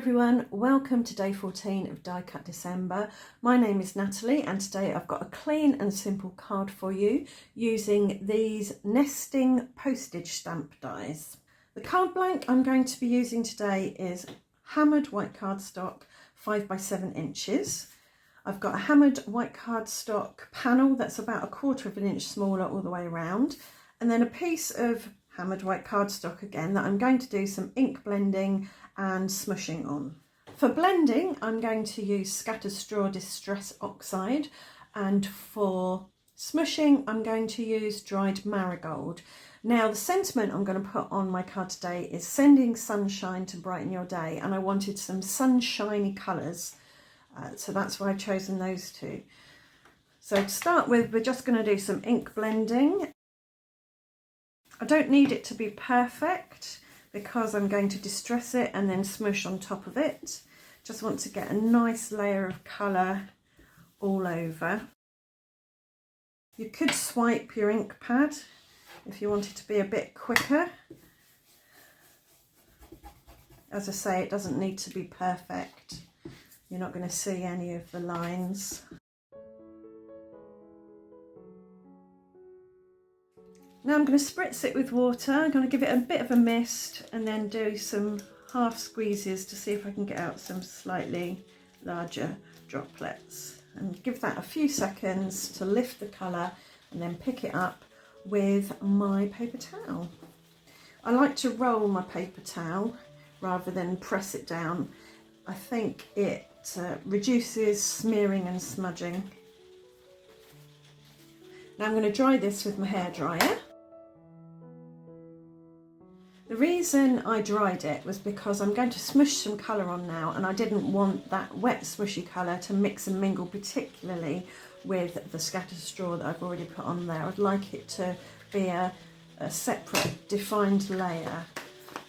everyone, welcome to day 14 of Die Cut December. My name is Natalie and today I've got a clean and simple card for you using these nesting postage stamp dies. The card blank I'm going to be using today is hammered white cardstock 5 by 7 inches. I've got a hammered white cardstock panel that's about 1/4 of an inch smaller all the way around, and then a piece of hammered white cardstock again that I'm going to do some ink blending and smushing on. For blending I'm going to use Scattered Straw Distress Oxide, and for smushing I'm going to use dried marigold. Now the sentiment I'm going to put on my card today is sending sunshine to brighten your day, and I wanted some sunshiny colours, so that's why I've chosen those two. So to start with, we're just going to do some ink blending. I don't need it to be perfect because I'm going to distress it and then smush on top of it. Just want to get a nice layer of colour all over. You could swipe your ink pad if you wanted to be a bit quicker. As I say, it doesn't need to be perfect. You're not going to see any of the lines. Now I'm going to spritz it with water. I'm going to give it a bit of a mist and then do some half squeezes to see if I can get out some slightly larger droplets, and give that a few seconds to lift the colour and then pick it up with my paper towel. I like to roll my paper towel rather than press it down. I think it reduces smearing and smudging. Now I'm going to dry this with my hairdryer. The reason I dried it was because I'm going to smush some colour on now, and I didn't want that wet smushy colour to mix and mingle, particularly with the scattered straw that I've already put on there. I'd like it to be a separate defined layer.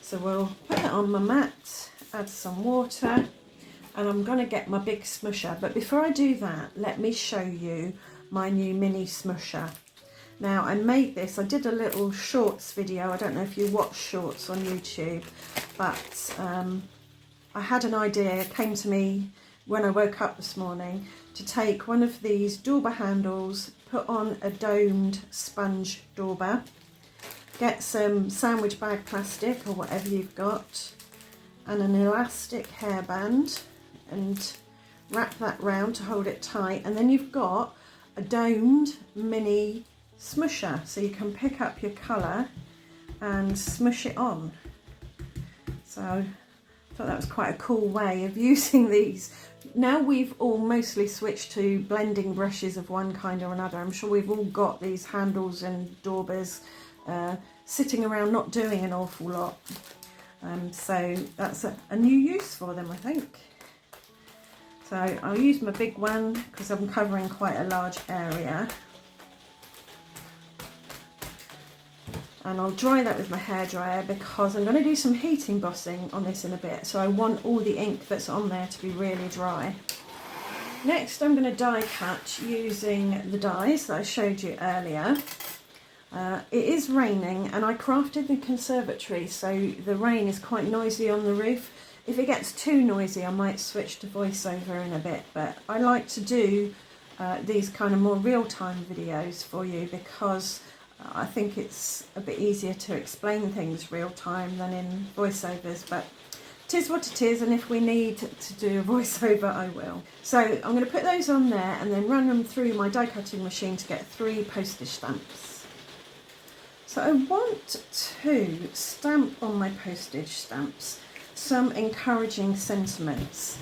So we'll put it on my mat, add some water, and I'm going to get my big smusher. But before I do that, let me show you my new mini smusher. Now I made this, I did a little shorts video. I don't know if you watch shorts on YouTube, but I had an idea, it came to me when I woke up this morning, to take one of these dauber handles, put on a domed sponge dauber, get some sandwich bag plastic or whatever you've got, and an elastic hairband, and wrap that round to hold it tight, and then you've got a domed mini smusher, so you can pick up your colour and smush it on. So I thought that was quite a cool way of using these. Now we've all mostly switched to blending brushes of one kind or another. I'm sure we've all got these handles and daubers sitting around not doing an awful lot. So that's a new use for them, I think. So I'll use my big one because I'm covering quite a large area. And I'll dry that with my hairdryer because I'm going to do some heat embossing on this in a bit, so I want all the ink that's on there to be really dry. Next I'm going to die cut using the dies that I showed you earlier. It is raining and I crafted the conservatory, so the rain is quite noisy on the roof. If it gets too noisy I might switch to voiceover in a bit, but I like to do these kind of more real-time videos for you because I think it's a bit easier to explain things real time than in voiceovers, but it is what it is, and if we need to do a voiceover I will. So I'm going to put those on there and then run them through my die cutting machine to get 3 postage stamps. So I want to stamp on my postage stamps some encouraging sentiments.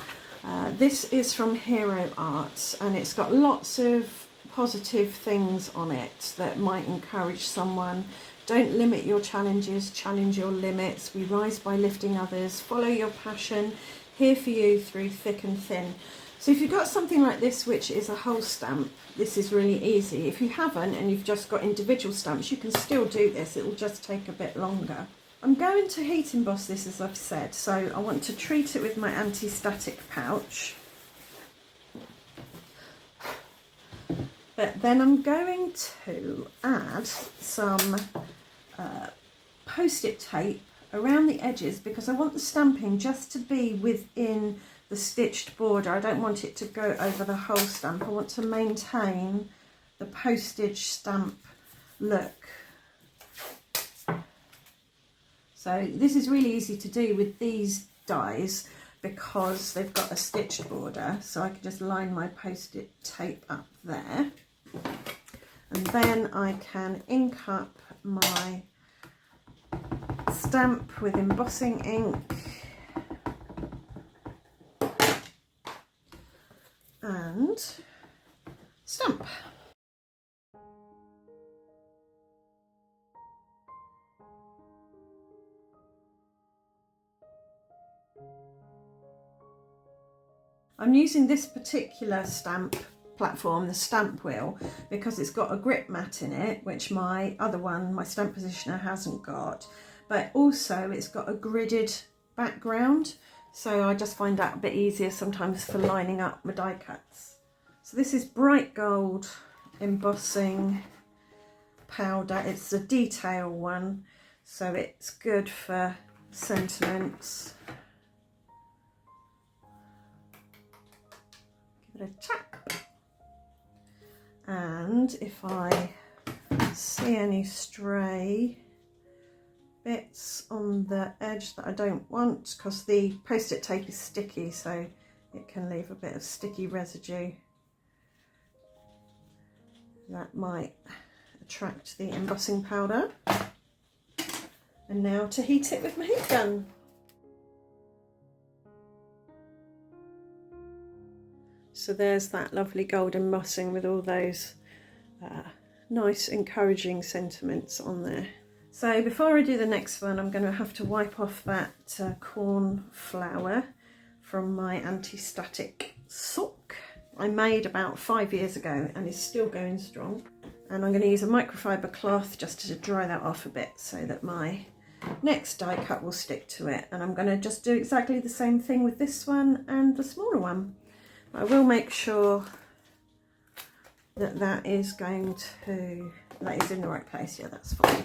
This is from Hero Art and it's got lots of positive things on it that might encourage someone. Don't limit your challenges, challenge your limits. We rise by lifting others. Follow your passion. Here for you through thick and thin. So if you've got something like this, which is a whole stamp, this is really easy. If you haven't and you've just got individual stamps, you can still do this. It will just take a bit longer. I'm going to heat emboss this, as I've said, so I want to treat it with my anti-static pouch. But then I'm going to add some post-it tape around the edges because I want the stamping just to be within the stitched border. I don't want it to go over the whole stamp. I want to maintain the postage stamp look. So this is really easy to do with these dies because they've got a stitched border, so I can just line my post-it tape up there, and then I can ink up my stamp with embossing ink and stamp. I'm using this particular stamp platform, the stamp wheel, because it's got a grip mat in it, which my other one, my stamp positioner, hasn't got, but also it's got a gridded background, so I just find that a bit easier sometimes for lining up my die cuts. So this is bright gold embossing powder. It's a detail one, so it's good for sentiments. Give it a tap. And if I see any stray bits on the edge that I don't want, because the post-it tape is sticky, so it can leave a bit of sticky residue that might attract the embossing powder. And now to heat it with my heat gun. So there's that lovely gold embossing with all those nice encouraging sentiments on there. So before I do the next one, I'm going to have to wipe off that corn flour from my anti-static sock I made about 5 years ago and is still going strong. And I'm going to use a microfiber cloth just to dry that off a bit so that my next die cut will stick to it. And I'm going to just do exactly the same thing with this one and the smaller one. I will make sure that that is in the right place. Yeah, that's fine.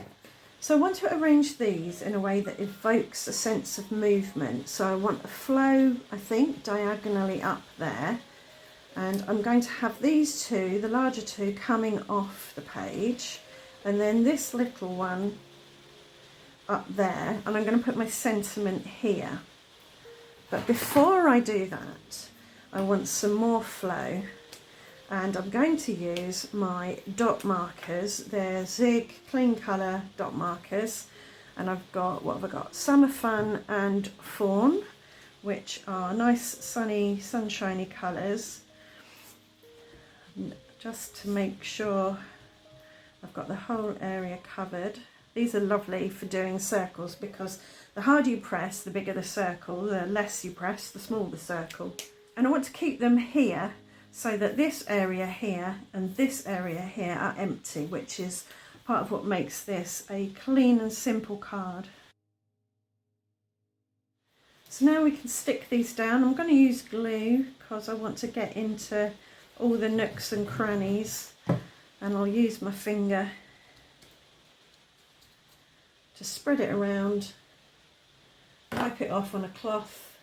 So I want to arrange these in a way that evokes a sense of movement. So I want a flow, I think, diagonally up there. And I'm going to have these two, the larger two, coming off the page. And then this little one up there. And I'm going to put my sentiment here. But before I do that, I want some more flow. And I'm going to use my dot markers. They're Zig clean colour dot markers, and I've got, what have I got? Summer Fun and Fawn, which are nice sunny, sunshiny colours. Just to make sure I've got the whole area covered. These are lovely for doing circles because the harder you press, the bigger the circle, the less you press, the smaller the circle. And I want to keep them here so that this area here and this area here are empty, which is part of what makes this a clean and simple card. So now we can stick these down. I'm going to use glue because I want to get into all the nooks and crannies, and I'll use my finger to spread it around, wipe it off on a cloth,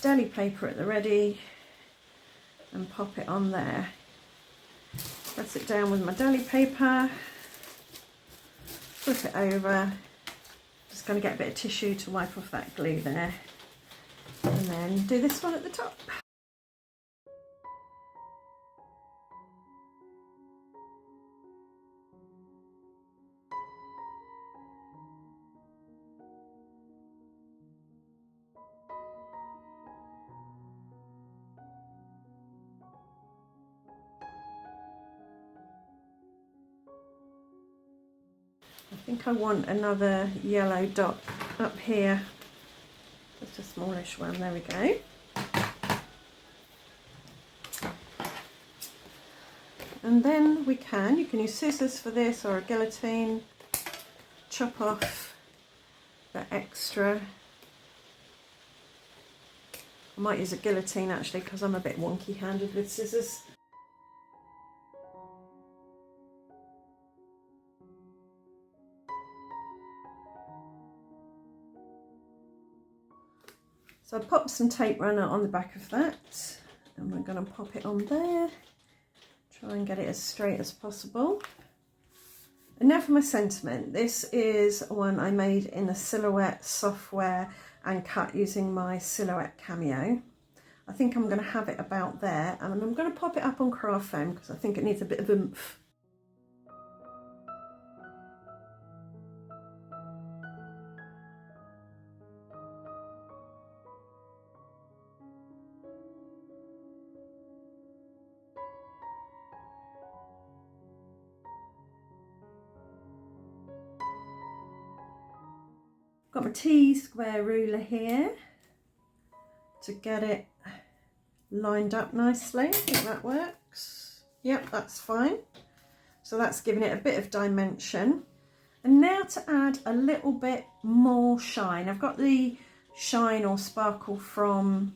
deli paper at the ready, and pop it on there. Press it down with my deli paper, flip it over. Just going to get a bit of tissue to wipe off that glue there, and then do this one at the top. I think I want another yellow dot up here, just a smallish one, there we go. And then you can use scissors for this or a guillotine, chop off the extra. I might use a guillotine actually because I'm a bit wonky handed with scissors. So I popped some tape runner on the back of that, and we're going to pop it on there. Try and get it as straight as possible. And now for my sentiment. This is one I made in a Silhouette software and cut using my Silhouette Cameo. I think I'm going to have it about there, and I'm going to pop it up on craft foam because I think it needs a bit of oomph. Got my T-square ruler here to get it lined up nicely. I think that works. Yep, that's fine. So that's giving it a bit of dimension. And now to add a little bit more shine. I've got the shine or sparkle from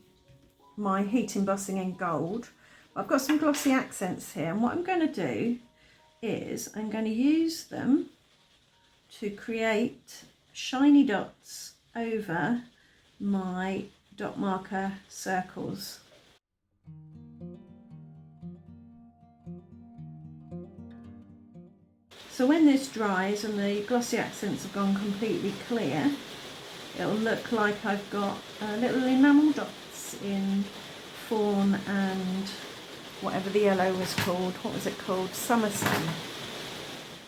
my heat embossing in gold. I've got some glossy accents here, and what I'm going to do is I'm going to use them to create shiny dots over my dot marker circles. So when this dries and the glossy accents have gone completely clear, it'll look like I've got little enamel dots in fawn and whatever the yellow was called. What was it called? Summer Sun.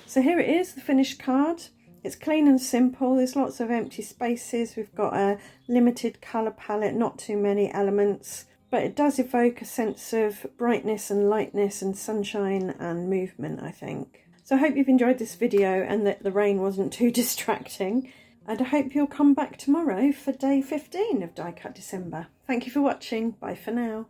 So here it is, the finished card. It's clean and simple. There's lots of empty spaces. We've got a limited colour palette, not too many elements, but it does evoke a sense of brightness and lightness and sunshine and movement, I think. So I hope you've enjoyed this video and that the rain wasn't too distracting. And I hope you'll come back tomorrow for day 15 of Die Cut December. Thank you for watching. Bye for now.